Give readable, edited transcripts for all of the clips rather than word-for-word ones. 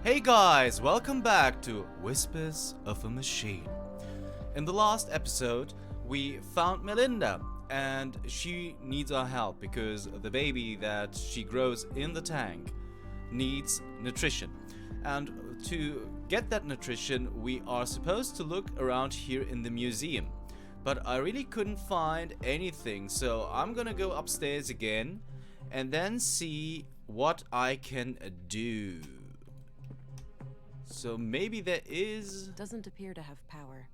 Hey guys, welcome back to Whispers of a Machine. In the last episode, we found Melinda and she needs our help because the baby that she grows in the tank needs nutrition. And to get that nutrition, we are supposed to look around here in the museum. But I really couldn't find anything, so I'm gonna go upstairs again and then see what I can do. So maybe there is... Doesn't appear to have power.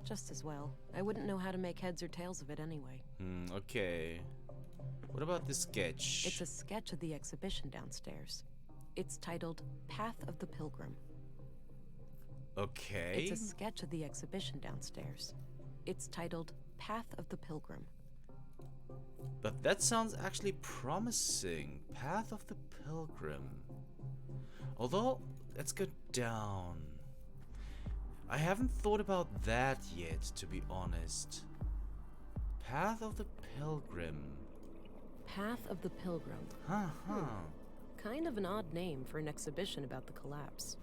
Just as well. I wouldn't know how to make heads or tails of it anyway. Okay. What about this sketch? It's a sketch of the exhibition downstairs. It's titled Path of the Pilgrim. Okay. It's a sketch of the exhibition downstairs. It's titled Path of the Pilgrim. But that sounds actually promising. Path of the Pilgrim. Although, let's go down. I haven't thought about that yet, to be honest. Path of the Pilgrim. Path of the Pilgrim. Kind of an odd name for an exhibition about the collapse.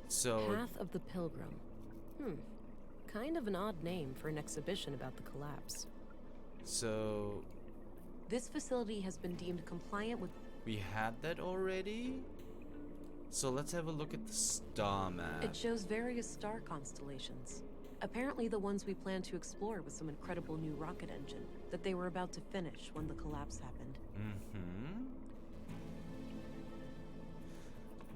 So... Path of the Pilgrim. Kind of an odd name for an exhibition about the collapse. So... This facility has been deemed compliant with... We had that already? So let's have a look at the star map. It shows various star constellations. Apparently the ones we plan to explore with some incredible new rocket engine that they were about to finish when the collapse happened.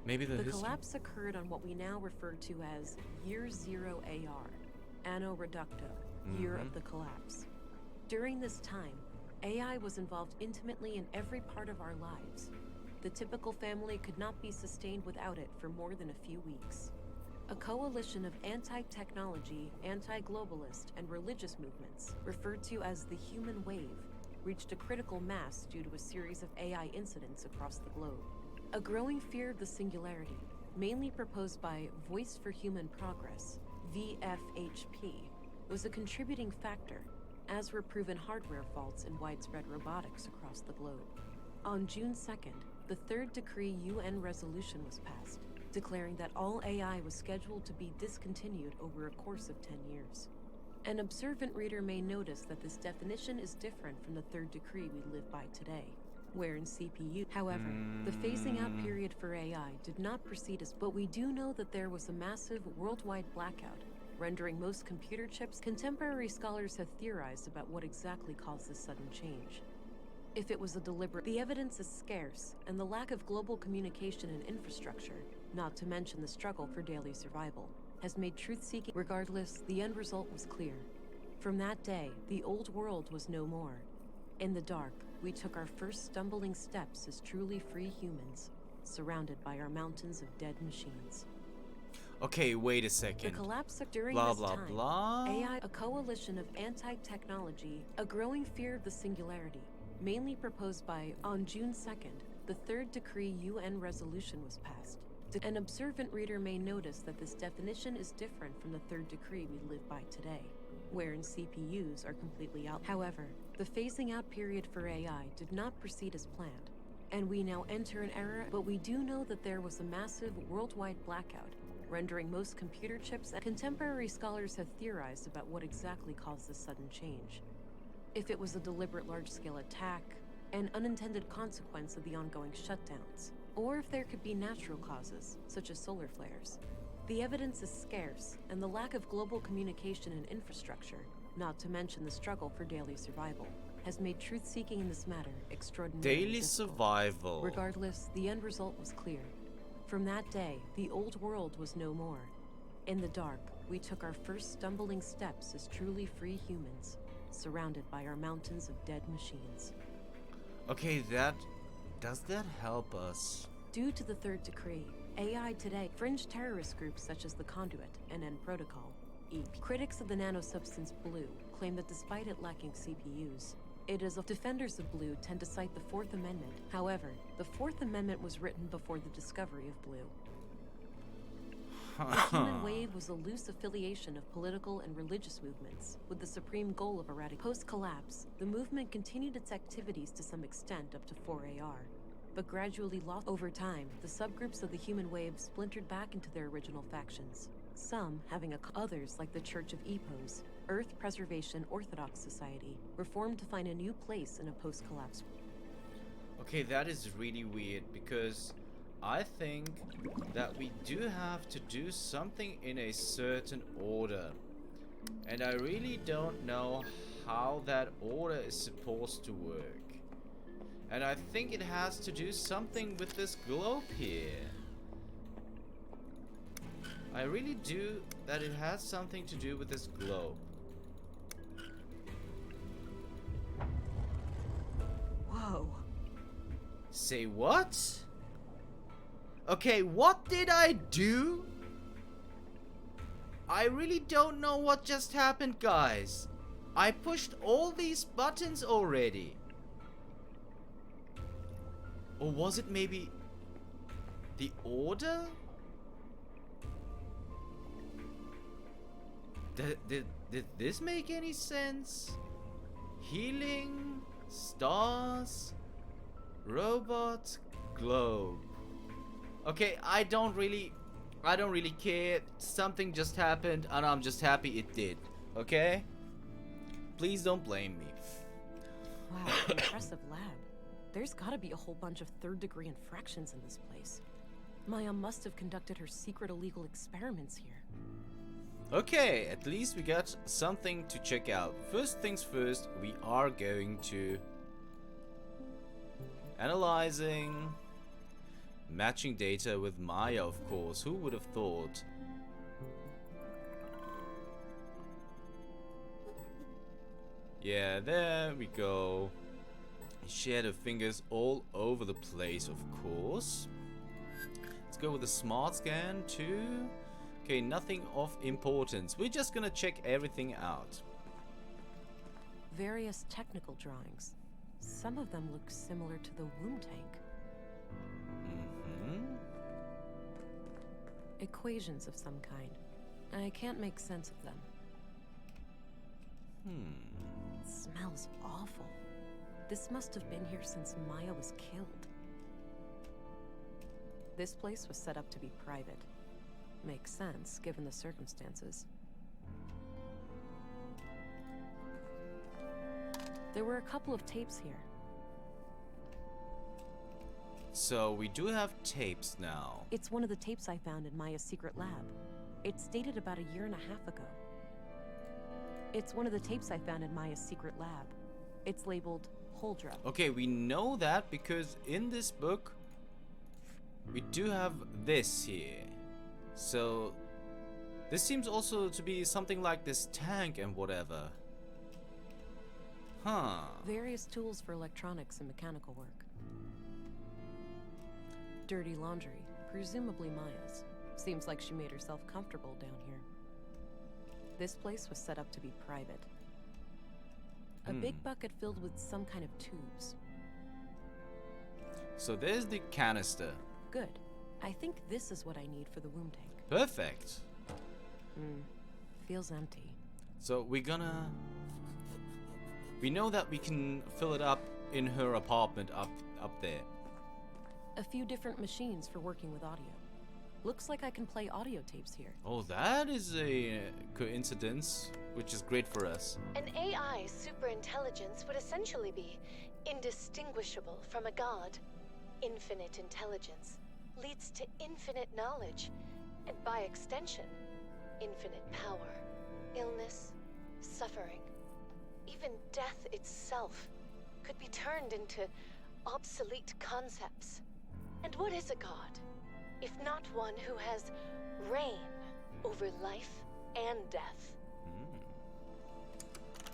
Maybe the collapse occurred on what we now refer to as Year Zero AR, Anno Reducto, Year of the Collapse. During this time, AI was involved intimately in every part of our lives. The typical family could not be sustained without it for more than a few weeks. A coalition of anti-technology, anti-globalist, and religious movements, referred to as the Human Wave, reached a critical mass due to a series of AI incidents across the globe. A growing fear of the singularity, mainly proposed by Voice for Human Progress, VFHP, was a contributing factor, as were proven hardware faults in widespread robotics across the globe. On June 2nd, the third decree UN resolution was passed, declaring that all AI was scheduled to be discontinued over a course of 10 years. An observant reader may notice that this definition is different from the third decree we live by today, where in CPU. However, the phasing out period for AI did not proceed as, but we do know that there was a massive worldwide blackout, rendering most computer chips. Contemporary scholars have theorized about what exactly caused this sudden change. If it was a deliberate... The evidence is scarce, and the lack of global communication and infrastructure, not to mention the struggle for daily survival, has made truth-seeking... Regardless, the end result was clear. From that day, the old world was no more. In the dark, we took our first stumbling steps as truly free humans, surrounded by our mountains of dead machines. Okay, wait a second. The collapse during blah, this blah, time, blah. AI, a coalition of anti-technology, a growing fear of the singularity, mainly proposed by, on June 2nd, the third decree UN resolution was passed. An observant reader may notice that this definition is different from the third decree we live by today, wherein CPUs are completely out. However, the phasing out period for AI did not proceed as planned, and we now enter an era, but we do know that there was a massive worldwide blackout, rendering most computer chips, and contemporary scholars have theorized about what exactly caused this sudden change. If it was a deliberate large-scale attack, an unintended consequence of the ongoing shutdowns, or if there could be natural causes, such as solar flares. The evidence is scarce, and the lack of global communication and infrastructure, not to mention the struggle for daily survival, has made truth-seeking in this matter extraordinarily Daily difficult. survival. Regardless, the end result was clear. From that day, the old world was no more. In the dark, we took our first stumbling steps as truly free humans, surrounded by our mountains of dead machines. Okay, does that help us? Due to the third decree, AI today, fringe terrorist groups such as the Conduit and N Protocol, critics of the nanosubstance Blue claim that despite it lacking CPUs, it is of defenders of Blue tend to cite the Fourth Amendment. However, the Fourth Amendment was written before the discovery of Blue. The Human Wave was a loose affiliation of political and religious movements, with the supreme goal of eradicating. Post-collapse, the movement continued its activities to some extent up to 4AR, but gradually lost. Over time, the subgroups of the human wave splintered back into their original factions. Some having others, like the Church of Epos, Earth Preservation Orthodox Society, were formed to find a new place in a post-collapse world. Okay, that is really weird because I think that we do have to do something in a certain order. And I really don't know how that order is supposed to work. And I think it has to do something with this globe here. I really do that it has something to do with this globe. Whoa. Say what? Okay, what did I do? I really don't know what just happened, guys. I pushed all these buttons already. Or was it maybe the order? Did this make any sense? Healing, stars, robot, globe. Okay, I don't really care. Something just happened and I'm just happy it did. Okay? Please don't blame me. Wow, impressive lab. There's gotta be a whole bunch of third-degree infractions in this place. Maya must have conducted her secret illegal experiments here. Okay, at least we got something to check out. First things first, we are going to analyzing, matching data with Maya, of course. Who would have thought? Yeah, there we go. She had her fingers all over the place, of course. Let's go with a smart scan too. Okay, nothing of importance. We're just gonna check everything out. Various technical drawings. Some of them look similar to the womb tank. Equations of some kind. I can't make sense of them. It smells awful. This must have been here since Maya was killed. This place was set up to be private. Makes sense, given the circumstances. There were a couple of tapes here. So we do have tapes now. It's one of the tapes I found in Maya's secret lab. It's dated about 1.5 years ago. It's one of the tapes I found in Maya's secret lab. It's labeled Holdra. Okay, we know that because in this book, we do have this here. So, this seems also to be something like this tank and whatever. Huh. Various tools for electronics and mechanical work. Dirty laundry, presumably Maya's. Seems like she made herself comfortable down here. This place was set up to be private. A big bucket filled with some kind of tubes. So there's the canister. Good. I think this is what I need for the womb tank. Perfect. Feels empty. So we know that we can fill it up in her apartment up there. A few different machines for working with audio. Looks like I can play audio tapes here. Oh, that is a coincidence, which is great for us. An AI superintelligence would essentially be indistinguishable from a god. Infinite intelligence leads to infinite knowledge, and by extension, infinite power. Illness, suffering, even death itself could be turned into obsolete concepts. And what is a god, if not one who has reign over life and death?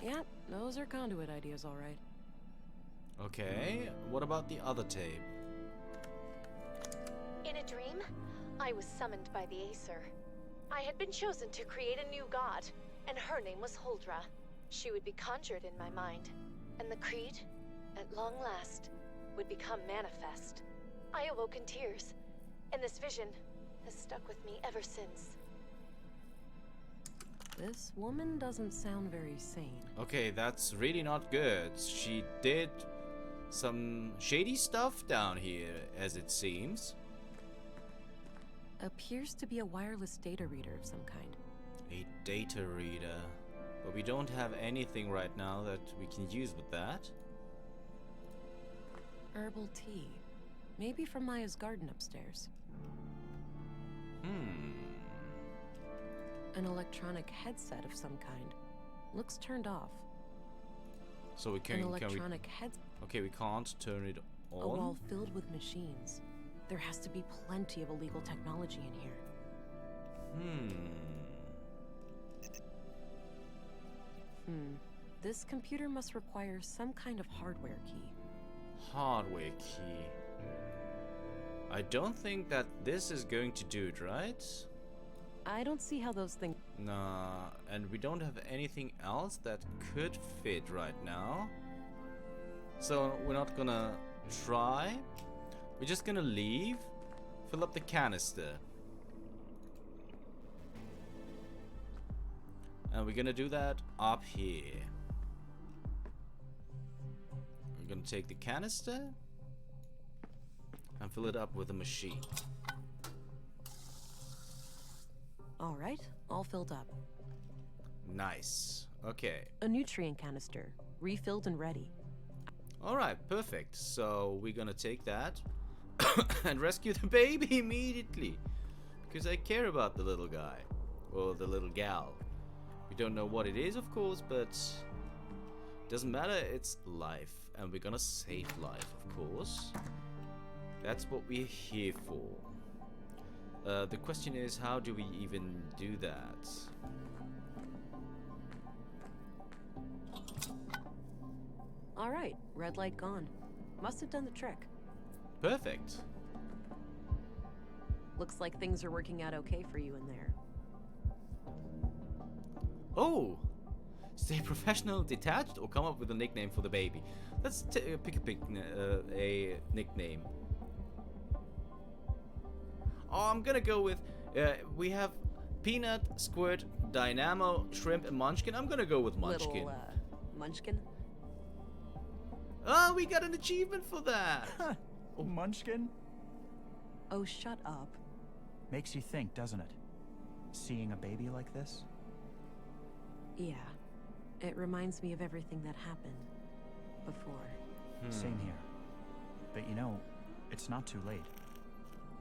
Yeah, those are conduit ideas, all right. Okay, what about the other tape? In a dream, I was summoned by the Acer. I had been chosen to create a new god, and her name was Holdra. She would be conjured in my mind, and the creed, at long last, would become manifest. I awoke in tears, and this vision has stuck with me ever since. This woman doesn't sound very sane. Okay, that's really not good. She did some shady stuff down here, as it seems. Appears to be a wireless data reader of some kind. A data reader. But we don't have anything right now that we can use with that. Herbal tea. Maybe from Maya's garden upstairs. An electronic headset of some kind. Looks turned off. So we An can we? electronic head. Okay, we can't turn it on. A wall filled with machines. There has to be plenty of illegal technology in here. This computer must require some kind of hardware key. Hardware key. I don't think that this is going to do it, right? I don't see how those things. Nah, and we don't have anything else that could fit right now. So we're not gonna try. We're just gonna leave, fill up the canister. And we're gonna do that up here. We're gonna take the canister and fill it up with a machine. All right, all filled up. Nice. Okay. A nutrient canister, refilled and ready. Alright, perfect. So we're gonna take that and rescue the baby immediately. Because I care about the little guy. Or the little gal. We don't know what it is, of course, but doesn't matter, it's life. And we're gonna save life, of course. That's what we're here for. The question is, how do we even do that? All right, red light gone. Must have done the trick. Perfect. Looks like things are working out okay for you in there. Oh! Stay professional, detached, or come up with a nickname for the baby. Let's pick a nickname. Oh, I'm gonna go with, we have Peanut, Squirt, Dynamo, Shrimp, and Munchkin. I'm gonna go with Munchkin. Little, Munchkin? Oh, we got an achievement for that! Oh, Munchkin? Oh, shut up. Makes you think, doesn't it? Seeing a baby like this? Yeah. It reminds me of everything that happened before. Same here. But you know, it's not too late.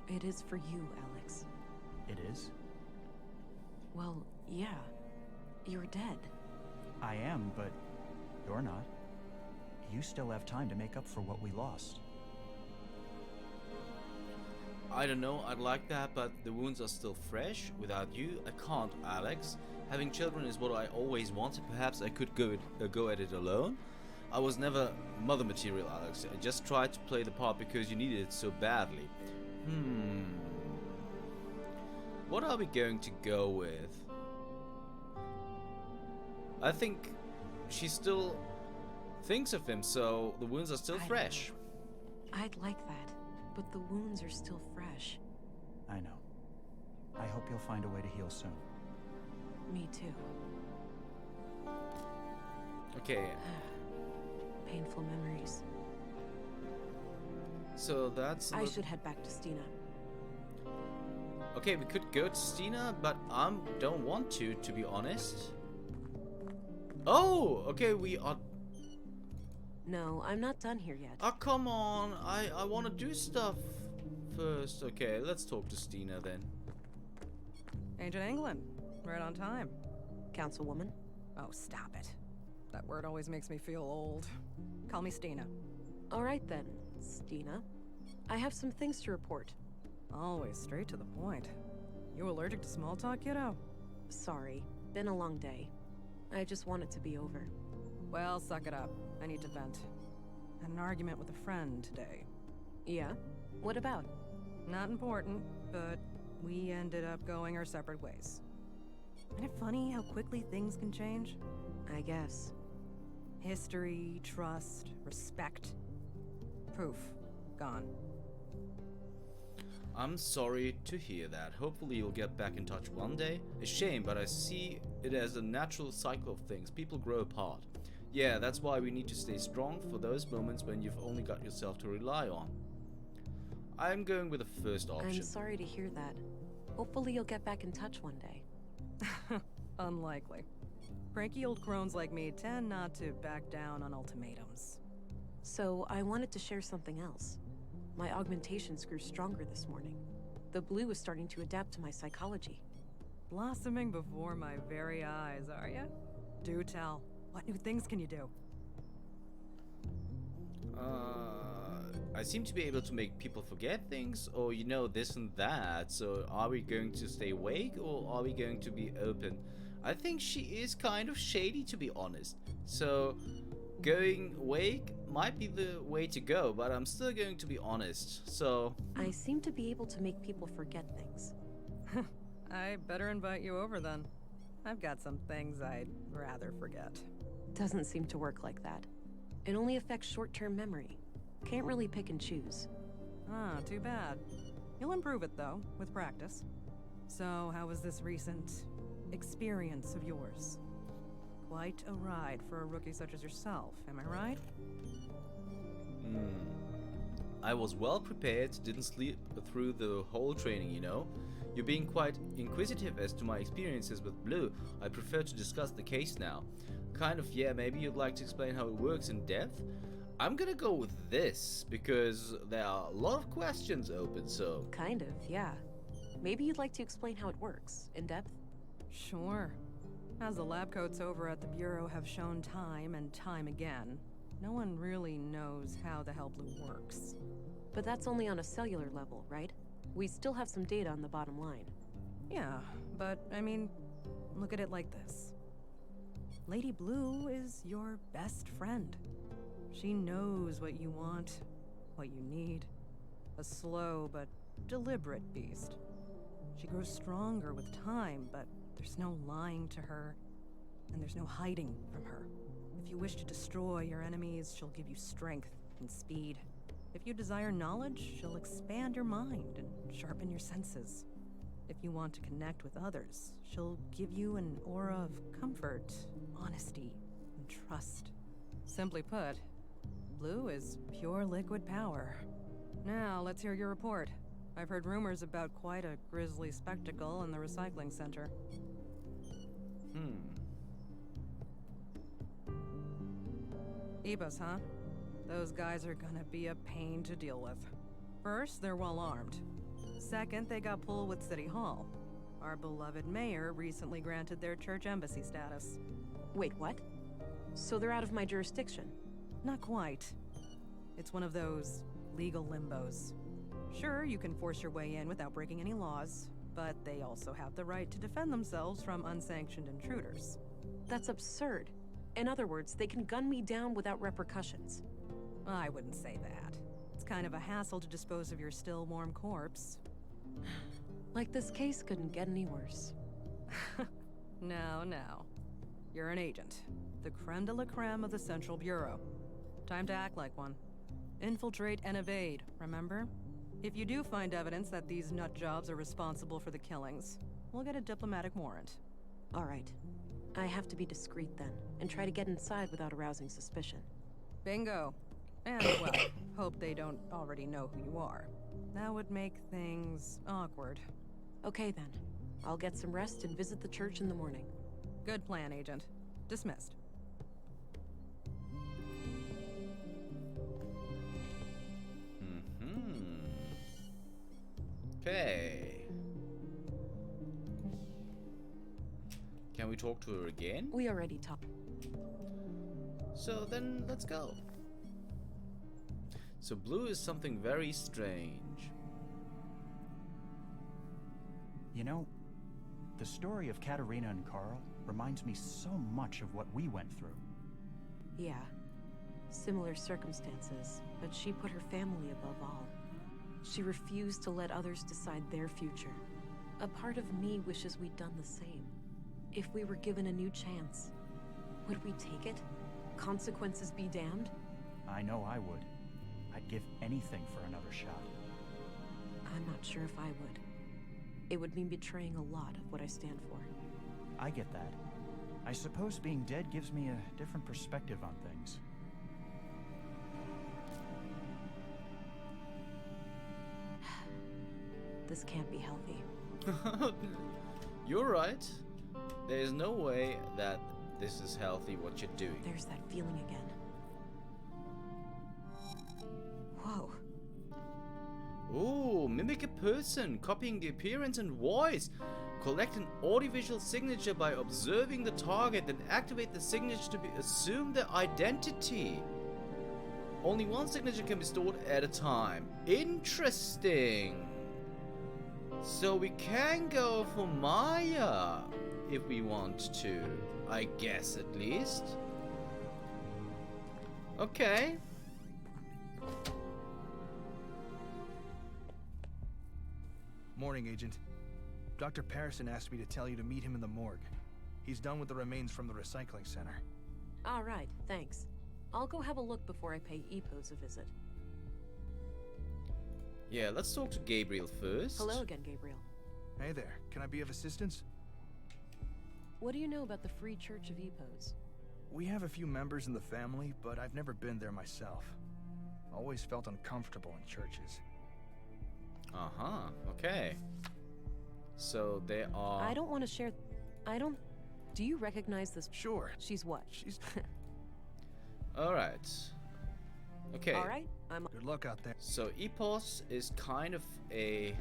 It is for you, Alex. It is? Well, yeah. You're dead. I am, but you're not. You still have time to make up for what we lost. I don't know, I'd like that, but the wounds are still fresh. Without you, I can't, Alex. Having children is what I always wanted. Perhaps I could go at it alone. I was never mother material, Alex. I just tried to play the part because you needed it so badly. What are we going to go with? I think she still thinks of him, so the wounds are still fresh. I'd like that, but the wounds are still fresh. I know. I hope you'll find a way to heal soon. Me too. Okay. Painful memories. So that's... I should head back to Stina. Okay, we could go to Stina, but I don't want to be honest. Oh, okay, we are... No, I'm not done here yet. Oh, come on. I want to do stuff first. Okay, let's talk to Stina then. Agent England, right on time. Councilwoman? Oh, stop it. That word always makes me feel old. Call me Stina. All right then, Stina. I have some things to report. Always straight to the point. You allergic to small talk, kiddo? Sorry, been a long day. I just want it to be over. Well, suck it up. I need to vent. Had an argument with a friend today. Yeah? What about? Not important, but we ended up going our separate ways. Isn't it funny how quickly things can change? I guess. History, trust, respect. Poof. Gone. I'm sorry to hear that. Hopefully you'll get back in touch one day. A shame, but I see it as a natural cycle of things. People grow apart. Yeah, that's why we need to stay strong for those moments when you've only got yourself to rely on. I'm going with the first option. I'm sorry to hear that. Hopefully you'll get back in touch one day. Unlikely. Cranky old crones like me tend not to back down on ultimatums. So, I wanted to share something else. My augmentations grew stronger this morning. The blue is starting to adapt to my psychology. Blossoming before my very eyes, are ya? Do tell. What new things can you do? I seem to be able to make people forget things, or this and that. So are we going to stay awake, or are we going to be open? I think she is kind of shady, to be honest. So going awake might be the way to go, but I'm still going to be honest. So I seem to be able to make people forget things. I better invite you over then. I've got some things I'd rather forget. Doesn't seem to work like that. It only affects short-term memory. Can't really pick and choose. Ah, too bad. You'll improve it, though, with practice. So, how was this recent experience of yours? Quite a ride for a rookie such as yourself, am I right? I was well prepared, didn't sleep through the whole training, You're being quite inquisitive as to my experiences with Blue. I prefer to discuss the case now. Yeah, maybe you'd like to explain how it works in depth? I'm gonna go with this, because there are a lot of questions open, so... Kind of, yeah. Maybe you'd like to explain how it works, in depth? Sure. As the lab coats over at the Bureau have shown time and time again, no one really knows how the hell Blue works. But that's only on a cellular level, right? We still have some data on the bottom line. Yeah, but, look at it like this. Lady Blue is your best friend. She knows what you want, what you need. A slow but deliberate beast. She grows stronger with time, but there's no lying to her, and there's no hiding from her. If you wish to destroy your enemies, she'll give you strength and speed. If you desire knowledge, she'll expand your mind and sharpen your senses. If you want to connect with others, she'll give you an aura of comfort, honesty, and trust. Simply put, Blue is pure liquid power. Now, let's hear your report. I've heard rumors about quite a grisly spectacle in the recycling center. Ebus, huh? Those guys are gonna be a pain to deal with. First, they're well armed. Second, they got pull with City Hall. Our beloved mayor recently granted their church embassy status. Wait, what? So they're out of my jurisdiction? Not quite. It's one of those legal limbos. Sure, you can force your way in without breaking any laws, but they also have the right to defend themselves from unsanctioned intruders. That's absurd. In other words, they can gun me down without repercussions. I wouldn't say that. It's kind of a hassle to dispose of your still warm corpse. Like this case couldn't get any worse. No. You're an agent. The creme de la creme of the Central Bureau. Time to act like one. Infiltrate and evade, remember? If you do find evidence that these nut jobs are responsible for the killings, we'll get a diplomatic warrant. All right. I have to be discreet then, and try to get inside without arousing suspicion. Bingo. And, well, hope they don't already know who you are. That would make things awkward. Okay then. I'll get some rest and visit the church in the morning. Good plan, Agent. Dismissed. Okay. Can we talk to her again? We already talked. So then, let's go. So Blue is something very strange. You know, the story of Katerina and Carl reminds me so much of what we went through. Yeah. Similar circumstances, but she put her family above all. She refused to let others decide their future. A part of me wishes we'd done the same. If we were given a new chance, would we take it? Consequences be damned? I know I would. I'd give anything for another shot. I'm not sure if I would. It would mean betraying a lot of what I stand for. I get that. I suppose being dead gives me a different perspective on things. This can't be healthy. You're right. There's no way that this is healthy what you're doing. There's that feeling again. Whoa. Ooh, mimic a person, copying the appearance and voice. Collect an audiovisual signature by observing the target, then activate the signature to assume their identity. Only one signature can be stored at a time. Interesting. So we can go for Maya if we want to, I guess at least. Okay. Morning, Agent. Dr. Parison asked me to tell you to meet him in the morgue. He's done with the remains from the recycling center. All right, thanks. I'll go have a look before I pay Epos a visit. Yeah, let's talk to Gabriel first. Hello again, Gabriel. Hey there, can I be of assistance? What do you know about the Free Church of Epos? We have a few members in the family, but I've never been there myself. Always felt uncomfortable in churches. Uh-huh, okay. So they are... I don't want to share... Do you recognize this? Sure. She's what? She's... Alright. Okay. Alright, Good luck out there. So Epos is kind of a...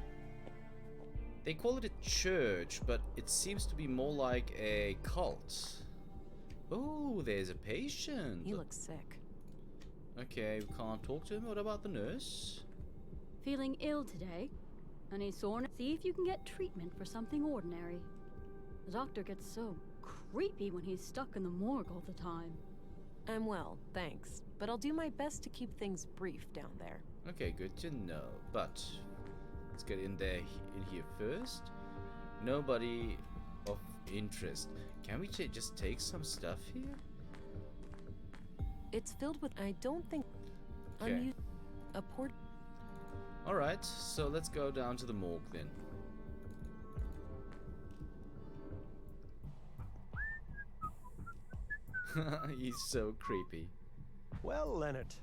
They call it a church, but it seems to be more like a cult. Oh, there's a patient. He looks sick. Okay, we can't talk to him. What about the nurse? Feeling ill today? Any soreness? See if you can get treatment for something ordinary. The doctor gets so creepy when he's stuck in the morgue all the time. I'm well, thanks. But I'll do my best to keep things brief down there. Okay, good to know. But let's get in here first. Nobody of interest. Can we just take some stuff here? It's filled with... I don't think... Okay. A port... Alright, so let's go down to the morgue then. He's so creepy. Well, Leonard,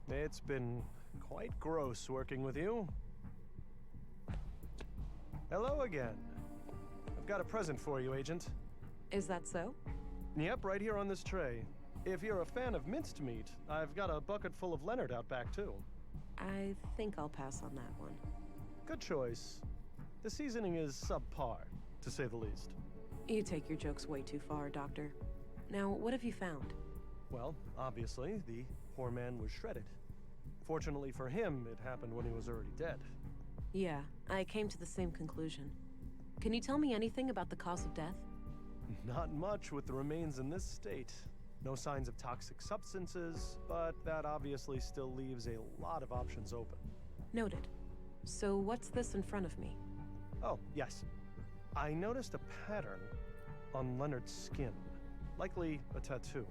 it's been quite gross working with you. Hello again. I've got a present for you, Agent. Is that so? Yep, right here on this tray. If you're a fan of minced meat, I've got a bucket full of Leonard out back, too. I think I'll pass on that one. Good choice. The seasoning is subpar, to say the least. You take your jokes way too far, Doctor. Now, what have you found? Well, obviously, the poor man was shredded. Fortunately for him, it happened when he was already dead. Yeah, I came to the same conclusion. Can you tell me anything about the cause of death? Not much with the remains in this state. No signs of toxic substances, but that obviously still leaves a lot of options open. Noted. So what's this in front of me? Oh, yes. I noticed a pattern on Leonard's skin. Likely a tattoo.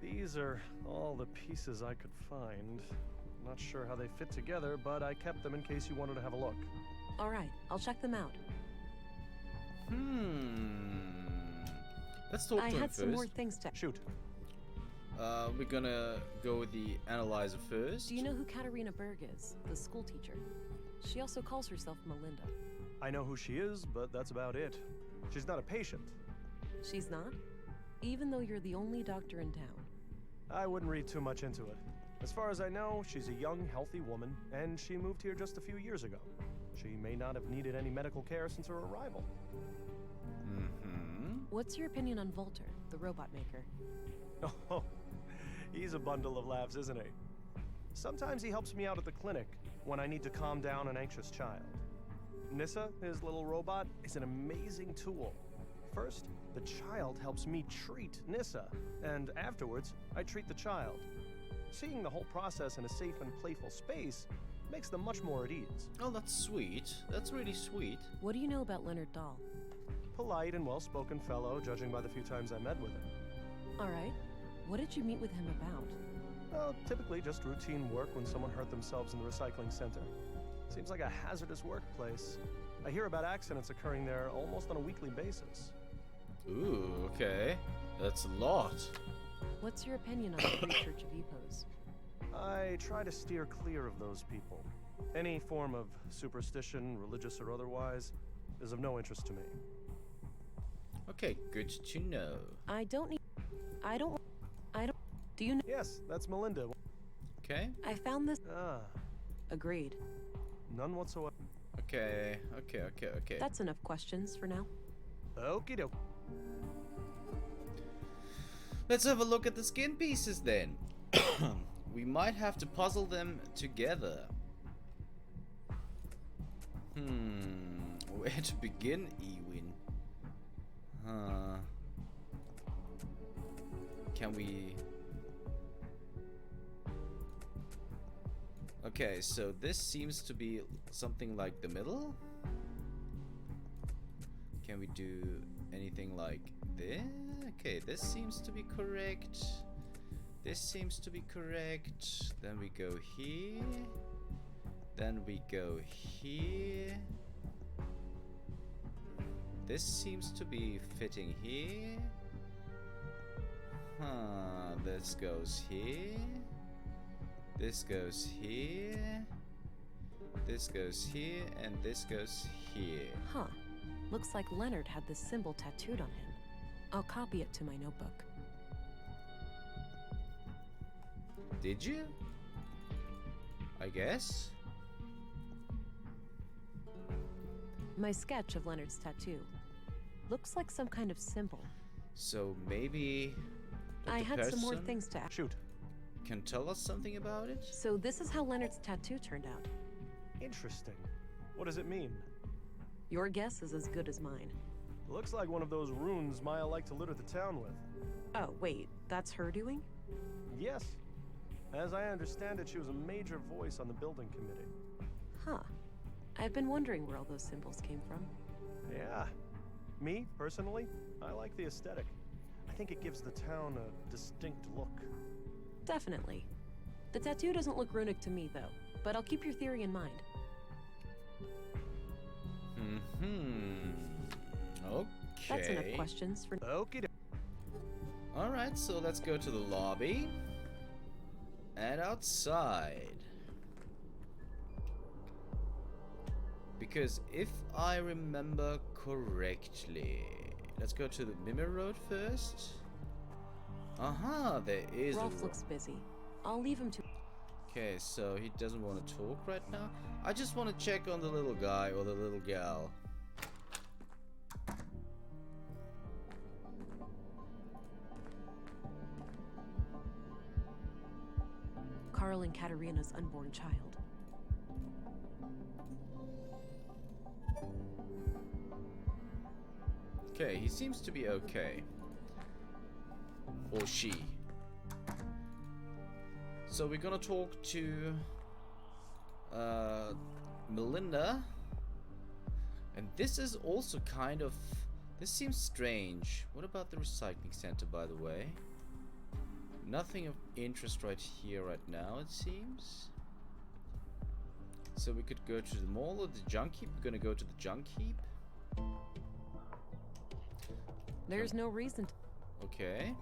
These are all the pieces I could find. Not sure how they fit together, but I kept them in case you wanted to have a look. All right, I'll check them out. Let's talk to him I had first. some more things to... Shoot. We're gonna go with the analyzer first. Do you know who Katarina Berg is? The school teacher. She also calls herself Melinda. I know who she is, but that's about it. She's not a patient. She's not? Even though you're the only doctor in town. I wouldn't read too much into it. As far as I know, she's a young, healthy woman, and she moved here just a few years ago. She may not have needed any medical care since her arrival. What's your opinion on Volter, the robot maker? Oh, he's a bundle of laughs, isn't he? Sometimes he helps me out at the clinic when I need to calm down an anxious child. Nissa, his little robot, is an amazing tool. First, the child helps me treat Nissa, and afterwards, I treat the child. Seeing the whole process in a safe and playful space makes them much more at ease. Oh, that's sweet. That's really sweet. What do you know about Leonard Dahl? Polite and well-spoken fellow, judging by the few times I met with him. All right. What did you meet with him about? Well, typically just routine work when someone hurt themselves in the recycling center. Seems like a hazardous workplace. I hear about accidents occurring there almost on a weekly basis. Ooh, okay. That's a lot. What's your opinion on the Free Church of Epos? I try to steer clear of those people. Any form of superstition, religious or otherwise, is of no interest to me. Okay, good to know. I don't. Do you know? Yes, that's Melinda. Okay. I found this. Ah, Agreed. none whatsoever. Okay. That's enough questions for now. Okie doke. Let's have a look at the skin pieces then. We might have to puzzle them together. Where to begin, Ewin? Can we... Okay, so this seems to be something like the middle. Can we do anything like this? Okay, this seems to be correct. This seems to be correct. Then we go here. Then we go here. This seems to be fitting here. This goes here. This goes here. This goes here, and this goes here. Huh. Looks like Leonard had this symbol tattooed on him. I'll copy it to my notebook. Did you? I guess. My sketch of Leonard's tattoo. Looks like some kind of symbol. So maybe I had some more person things to ask. Shoot. can tell us something about it? So this is how Leonard's tattoo turned out. Interesting. What does it mean? Your guess is as good as mine. Looks like one of those runes Maya liked to litter the town with. Oh, wait, that's her doing? Yes. As I understand it, she was a major voice on the building committee. Huh. I've been wondering where all those symbols came from. Yeah. Me, personally, I like the aesthetic. I think it gives the town a distinct look. Definitely. The tattoo doesn't look runic to me, though, but I'll keep your theory in mind. Okay. That's enough questions for... Okie doke. Alright, so let's go to the lobby. And outside. Because if I remember correctly... Let's go to the Mimir Road first. Aha, there is Rolf looks busy. I'll leave him to... Okay, so he doesn't want to talk right now. I just want to check on the little guy or the little gal. Carl and Katarina's unborn child. Okay, he seems to be okay. Or she. So we're gonna talk to Melinda. And this is also kind of... This seems strange. What about the recycling center, by the way? Nothing of interest right here, right now, it seems. So we could go to the mall or the junk heap. We're gonna go to the junk heap. There's no reason to... Okay.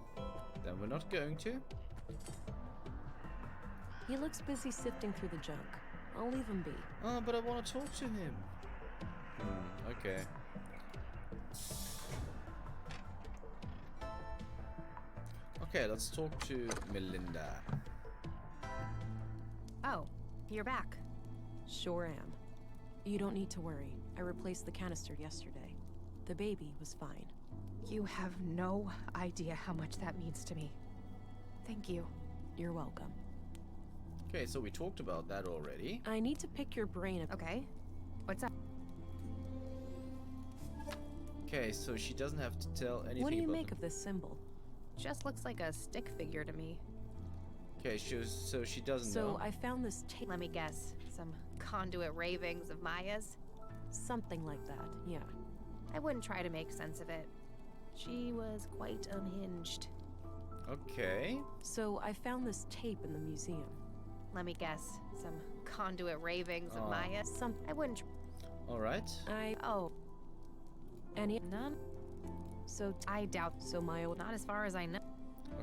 Then we're not going to. He looks busy sifting through the junk. I'll leave him be. Oh, but I want to talk to him. Okay. Okay, let's talk to Melinda. Oh, you're back. Sure am. You don't need to worry. I replaced the canister yesterday. The baby was fine. You have no idea how much that means to me. Thank you. You're welcome. Okay, so we talked about that already. I need to pick your brain. Okay. What's up? Okay, so she doesn't have to tell anything What do you about make of this symbol? Just looks like a stick figure to me. Okay, so she doesn't So know. I found this tape. Let me guess. Some conduit ravings of Maya's? Something like that, yeah. I wouldn't try to make sense of it. She was quite unhinged. Okay. So I found this tape in the museum. Let me guess. Some conduit ravings Oh. of Maya's? I wouldn't... Alright. Oh. Any... None? So I doubt. so Maya. Not as far as I know.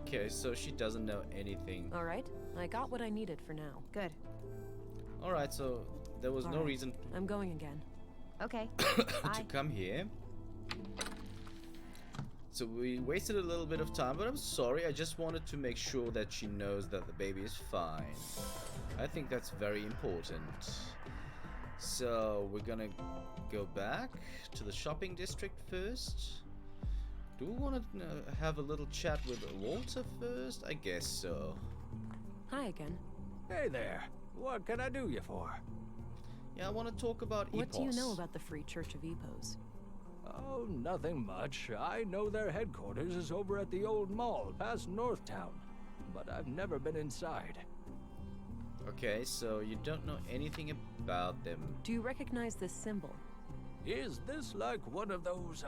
Okay, so she doesn't know anything. All right, I got what I needed for now. Good. Alright, so there was All no right, reason I'm going again. Okay. to Bye. come here. So we wasted a little bit of time, but I'm sorry. I just wanted to make sure that she knows that the baby is fine. I think that's very important. So we're gonna go back to the shopping district first. Do we want to have a little chat with Walter first? I guess so. Hi again. Hey there. What can I do you for? Yeah, I want to talk about What do you know Epos. about the Free Church of Epos? Oh, nothing much. I know their headquarters is over at the old mall past Northtown, but I've never been inside. Okay, so you don't know anything about them. Do you recognize this symbol? Is this like one of those,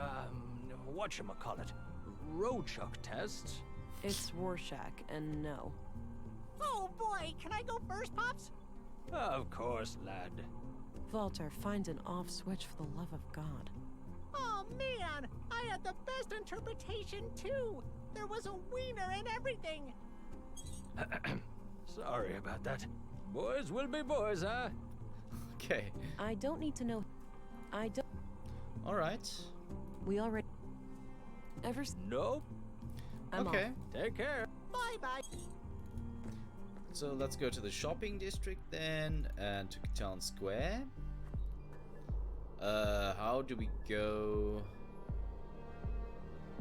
whatchamacallit, Rochuck tests? It's Rorschach, and no. Oh boy, can I go first, Pops? Of course, lad. Walter, find an off switch for the love of God. Oh man, I had the best interpretation too. There was a wiener and everything. Sorry about that. Boys will be boys, huh? Okay, I don't need to know. I don't. alright. We already. Nope. I'm Okay, off. Take care. Bye bye. so let's go to the shopping district then, and to Town Square. How do we go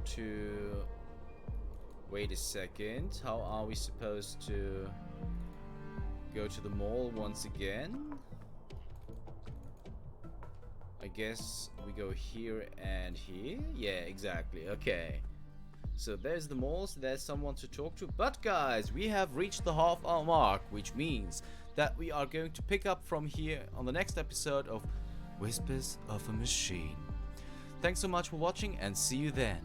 to... Wait a second, how are we supposed to go to the mall once again? I guess we go here and here? Yeah, exactly, okay. So there's the mall, so there's someone to talk to. But guys, we have reached the half-hour mark, which means that we are going to pick up from here on the next episode of Whispers of a Machine. Thanks so much for watching, and see you then.